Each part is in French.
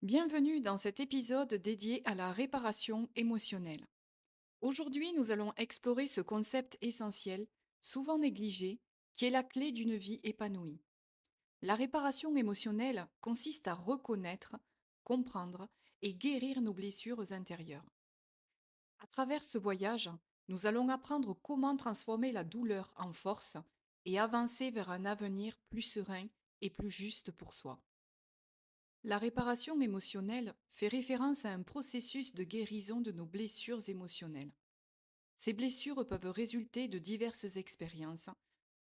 Bienvenue dans cet épisode dédié à la réparation émotionnelle. Aujourd'hui, nous allons explorer ce concept essentiel, souvent négligé, qui est la clé d'une vie épanouie. La réparation émotionnelle consiste à reconnaître, comprendre et guérir nos blessures intérieures. À travers ce voyage, nous allons apprendre comment transformer la douleur en force et avancer vers un avenir plus serein et plus juste pour soi. La réparation émotionnelle fait référence à un processus de guérison de nos blessures émotionnelles. Ces blessures peuvent résulter de diverses expériences,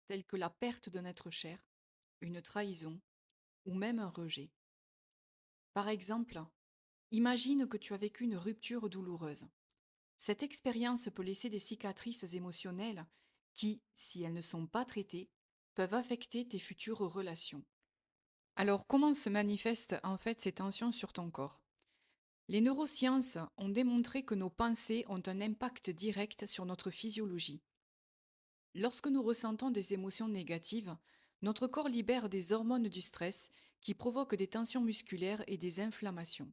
telles que la perte d'un être cher, une trahison ou même un rejet. Par exemple, imagine que tu as vécu une rupture douloureuse. Cette expérience peut laisser des cicatrices émotionnelles qui, si elles ne sont pas traitées, peuvent affecter tes futures relations. Alors comment se manifestent en fait ces tensions sur ton corps? Les neurosciences ont démontré que nos pensées ont un impact direct sur notre physiologie. Lorsque nous ressentons des émotions négatives, notre corps libère des hormones du stress qui provoquent des tensions musculaires et des inflammations.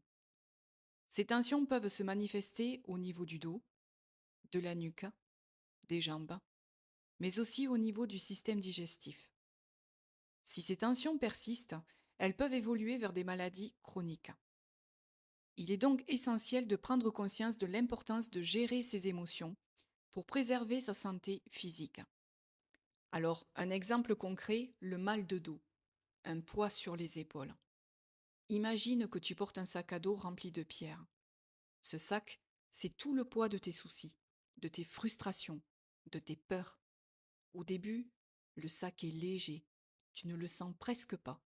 Ces tensions peuvent se manifester au niveau du dos, de la nuque, des jambes, mais aussi au niveau du système digestif. Si ces tensions persistent, elles peuvent évoluer vers des maladies chroniques. Il est donc essentiel de prendre conscience de l'importance de gérer ses émotions pour préserver sa santé physique. Alors, un exemple concret, le mal de dos, un poids sur les épaules. Imagine que tu portes un sac à dos rempli de pierres. Ce sac, c'est tout le poids de tes soucis, de tes frustrations, de tes peurs. Au début, le sac est léger, tu ne le sens presque pas.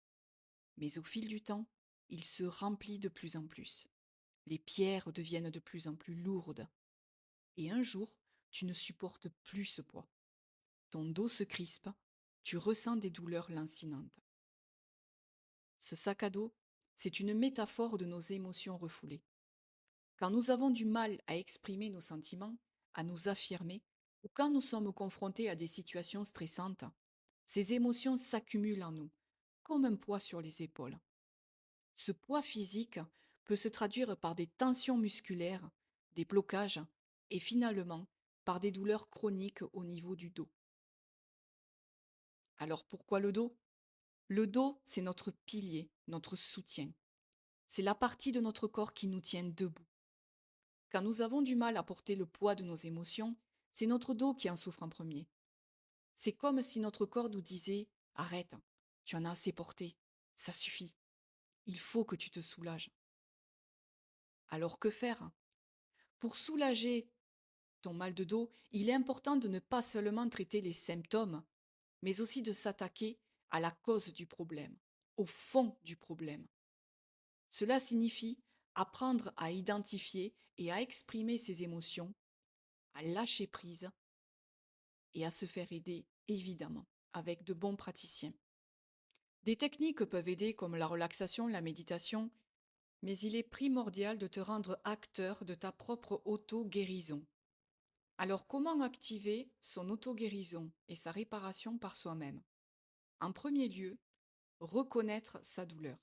Mais au fil du temps, il se remplit de plus en plus. Les pierres deviennent de plus en plus lourdes. Et un jour, tu ne supportes plus ce poids. Ton dos se crispe, tu ressens des douleurs lancinantes. Ce sac à dos, c'est une métaphore de nos émotions refoulées. Quand nous avons du mal à exprimer nos sentiments, à nous affirmer, ou quand nous sommes confrontés à des situations stressantes, ces émotions s'accumulent en nous, comme un poids sur les épaules. Ce poids physique peut se traduire par des tensions musculaires, des blocages et finalement par des douleurs chroniques au niveau du dos. Alors pourquoi le dos? Le dos, c'est notre pilier, notre soutien. C'est la partie de notre corps qui nous tient debout. Quand nous avons du mal à porter le poids de nos émotions, c'est notre dos qui en souffre en premier. C'est comme si notre corps nous disait: arrête, tu en as assez porté, ça suffit, il faut que tu te soulages. Alors que faire? Pour soulager ton mal de dos, il est important de ne pas seulement traiter les symptômes, mais aussi de s'attaquer à la cause du problème, au fond du problème. Cela signifie apprendre à identifier et à exprimer ses émotions, à lâcher prise et à se faire aider, évidemment, avec de bons praticiens. Des techniques peuvent aider comme la relaxation, la méditation, mais il est primordial de te rendre acteur de ta propre auto-guérison. Alors comment activer son auto-guérison et sa réparation par soi-même? En premier lieu, reconnaître sa douleur.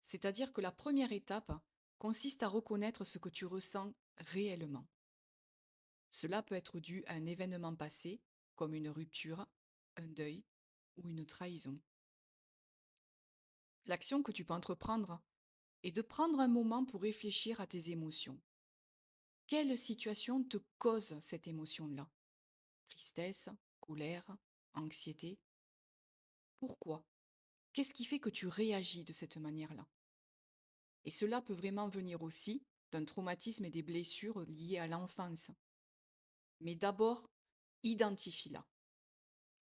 C'est-à-dire que la première étape consiste à reconnaître ce que tu ressens réellement. Cela peut être dû à un événement passé, comme une rupture, un deuil ou une trahison. L'action que tu peux entreprendre est de prendre un moment pour réfléchir à tes émotions. Quelle situation te cause cette émotion-là? Tristesse, colère, anxiété? Pourquoi? Qu'est-ce qui fait que tu réagis de cette manière-là? Et cela peut vraiment venir aussi d'un traumatisme et des blessures liées à l'enfance. Mais d'abord, identifie-la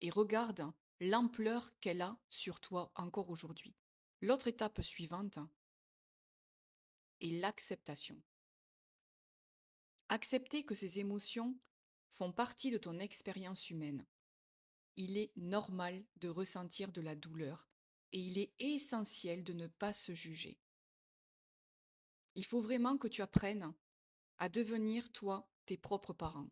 et regarde l'ampleur qu'elle a sur toi encore aujourd'hui. L'autre étape suivante est l'acceptation. Accepter que ces émotions font partie de ton expérience humaine. Il est normal de ressentir de la douleur et il est essentiel de ne pas se juger. Il faut vraiment que tu apprennes à devenir, toi, tes propres parents.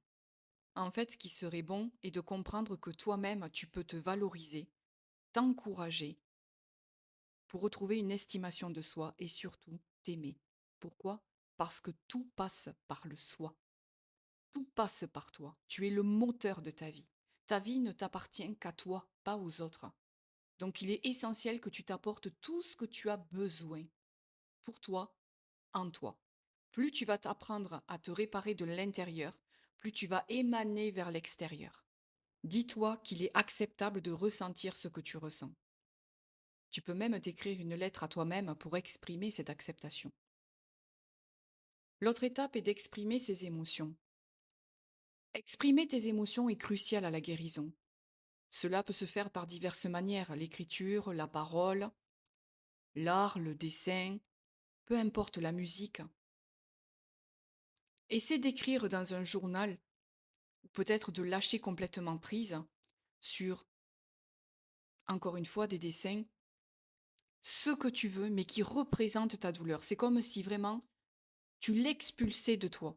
En fait, ce qui serait bon est de comprendre que toi-même, tu peux te valoriser, t'encourager, pour retrouver une estimation de soi et surtout t'aimer. Pourquoi? Parce que tout passe par le soi. Tout passe par toi. Tu es le moteur de ta vie. Ta vie ne t'appartient qu'à toi, pas aux autres. Donc il est essentiel que tu t'apportes tout ce que tu as besoin pour toi, en toi. Plus tu vas t'apprendre à te réparer de l'intérieur, plus tu vas émaner vers l'extérieur. Dis-toi qu'il est acceptable de ressentir ce que tu ressens. Tu peux même t'écrire une lettre à toi-même pour exprimer cette acceptation. L'autre étape est d'exprimer ses émotions. Exprimer tes émotions est crucial à la guérison. Cela peut se faire par diverses manières, l'écriture, la parole, l'art, le dessin, peu importe la musique. Essaie d'écrire dans un journal, ou peut-être de lâcher complètement prise sur, encore une fois, des dessins, ce que tu veux, mais qui représentent ta douleur. C'est comme si vraiment tu l'expulsais de toi.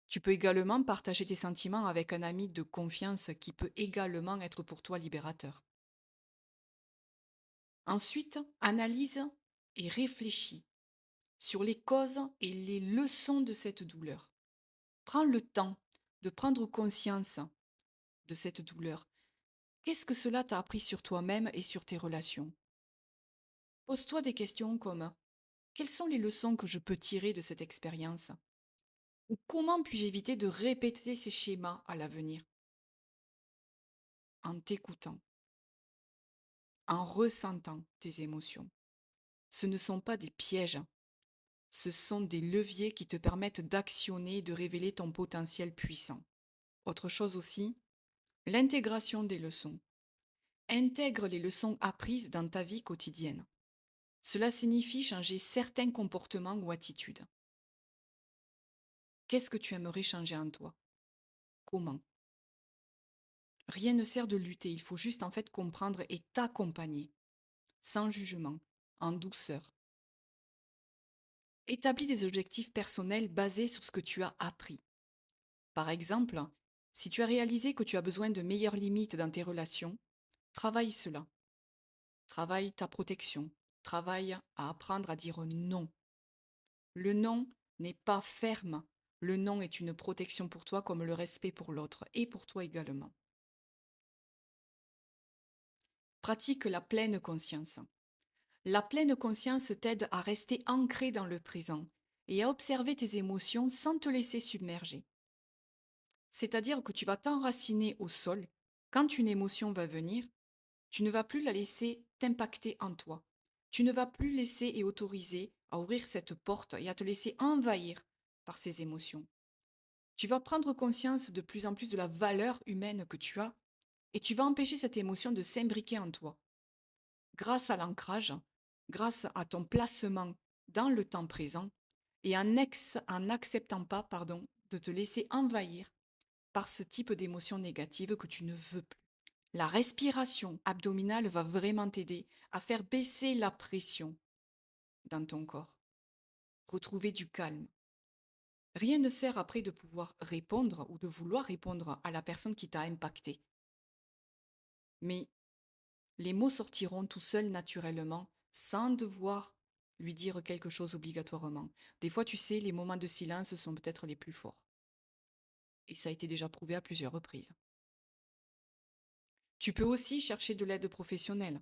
Tu peux également partager tes sentiments avec un ami de confiance qui peut également être pour toi libérateur. Ensuite, analyse et réfléchis sur les causes et les leçons de cette douleur. Prends le temps de prendre conscience de cette douleur. Qu'est-ce que cela t'a appris sur toi-même et sur tes relations? Pose-toi des questions comme: quelles sont les leçons que je peux tirer de cette expérience? Ou comment puis-je éviter de répéter ces schémas à l'avenir? En t'écoutant, en ressentant tes émotions. Ce ne sont pas des pièges, ce sont des leviers qui te permettent d'actionner et de révéler ton potentiel puissant. Autre chose aussi, l'intégration des leçons. Intègre les leçons apprises dans ta vie quotidienne. Cela signifie changer certains comportements ou attitudes. Qu'est-ce que tu aimerais changer en toi? Comment? Rien ne sert de lutter, il faut juste en fait comprendre et t'accompagner, sans jugement, en douceur. Établis des objectifs personnels basés sur ce que tu as appris. Par exemple, si tu as réalisé que tu as besoin de meilleures limites dans tes relations, travaille cela. Travaille ta protection. Travaille à apprendre à dire non. Le non n'est pas ferme. Le non est une protection pour toi comme le respect pour l'autre et pour toi également. Pratique la pleine conscience. La pleine conscience t'aide à rester ancré dans le présent et à observer tes émotions sans te laisser submerger. C'est-à-dire que tu vas t'enraciner au sol. Quand une émotion va venir, tu ne vas plus la laisser t'impacter en toi. Tu ne vas plus laisser et autoriser à ouvrir cette porte et à te laisser envahir par ces émotions. Tu vas prendre conscience de plus en plus de la valeur humaine que tu as et tu vas empêcher cette émotion de s'imbriquer en toi. Grâce à l'ancrage, grâce à ton placement dans le temps présent et en n'acceptant pas de te laisser envahir par ce type d'émotion négative que tu ne veux plus. La respiration abdominale va vraiment t'aider à faire baisser la pression dans ton corps, retrouver du calme. Rien ne sert après de pouvoir répondre ou de vouloir répondre à la personne qui t'a impacté. Mais les mots sortiront tout seuls naturellement, sans devoir lui dire quelque chose obligatoirement. Des fois, tu sais, les moments de silence sont peut-être les plus forts. Et ça a été déjà prouvé à plusieurs reprises. Tu peux aussi chercher de l'aide professionnelle.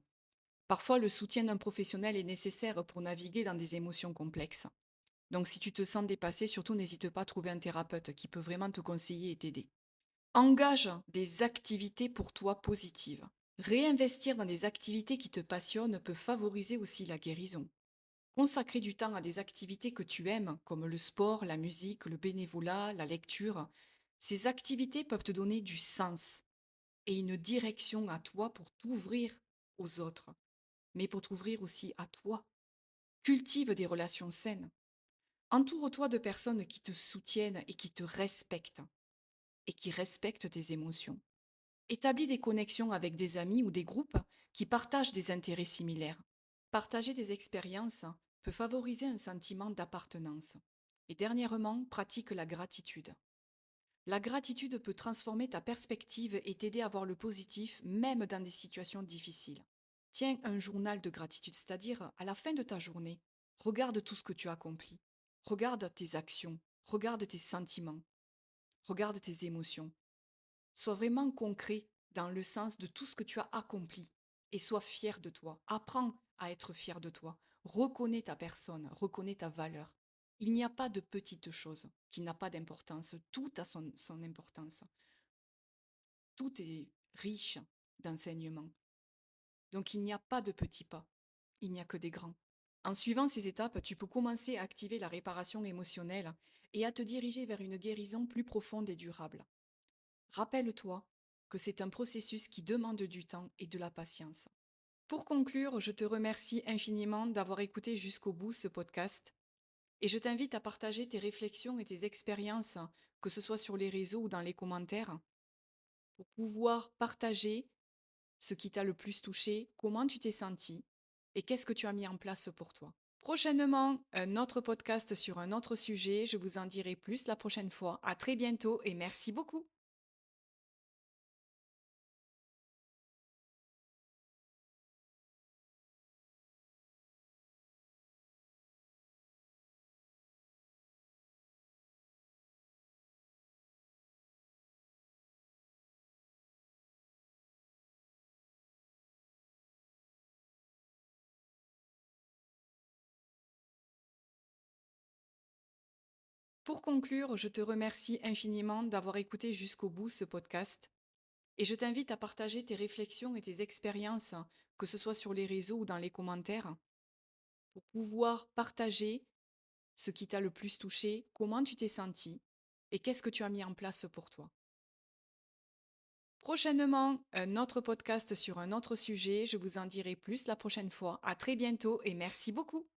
Parfois, le soutien d'un professionnel est nécessaire pour naviguer dans des émotions complexes. Donc, si tu te sens dépassé, surtout n'hésite pas à trouver un thérapeute qui peut vraiment te conseiller et t'aider. Engage des activités pour toi positives. Réinvestir dans des activités qui te passionnent peut favoriser aussi la guérison. Consacrer du temps à des activités que tu aimes, comme le sport, la musique, le bénévolat, la lecture, ces activités peuvent te donner du sens et une direction à toi pour t'ouvrir aux autres, mais pour t'ouvrir aussi à toi. Cultive des relations saines. Entoure-toi de personnes qui te soutiennent et qui te respectent et qui respectent tes émotions. Établis des connexions avec des amis ou des groupes qui partagent des intérêts similaires. Partager des expériences peut favoriser un sentiment d'appartenance. Et dernièrement, pratique la gratitude. La gratitude peut transformer ta perspective et t'aider à voir le positif même dans des situations difficiles. Tiens un journal de gratitude, c'est-à-dire à la fin de ta journée, regarde tout ce que tu as accompli. Regarde tes actions, regarde tes sentiments, regarde tes émotions. Sois vraiment concret dans le sens de tout ce que tu as accompli et sois fier de toi. Apprends à être fier de toi. Reconnais ta personne, reconnais ta valeur. Il n'y a pas de petite chose qui n'a pas d'importance. Tout a son importance. Tout est riche d'enseignements. Donc il n'y a pas de petits pas. Il n'y a que des grands. En suivant ces étapes, tu peux commencer à activer la réparation émotionnelle et à te diriger vers une guérison plus profonde et durable. Rappelle-toi que c'est un processus qui demande du temps et de la patience. Pour conclure, je te remercie infiniment d'avoir écouté jusqu'au bout ce podcast et je t'invite à partager tes réflexions et tes expériences, que ce soit sur les réseaux ou dans les commentaires, pour pouvoir partager ce qui t'a le plus touché, comment tu t'es senti et qu'est-ce que tu as mis en place pour toi. Prochainement, un autre podcast sur un autre sujet. Je vous en dirai plus la prochaine fois. À très bientôt et merci beaucoup. Pour conclure, je te remercie infiniment d'avoir écouté jusqu'au bout ce podcast et je t'invite à partager tes réflexions et tes expériences, que ce soit sur les réseaux ou dans les commentaires, pour pouvoir partager ce qui t'a le plus touché, comment tu t'es senti et qu'est-ce que tu as mis en place pour toi. Prochainement, un autre podcast sur un autre sujet. Je vous en dirai plus la prochaine fois. À très bientôt et merci beaucoup.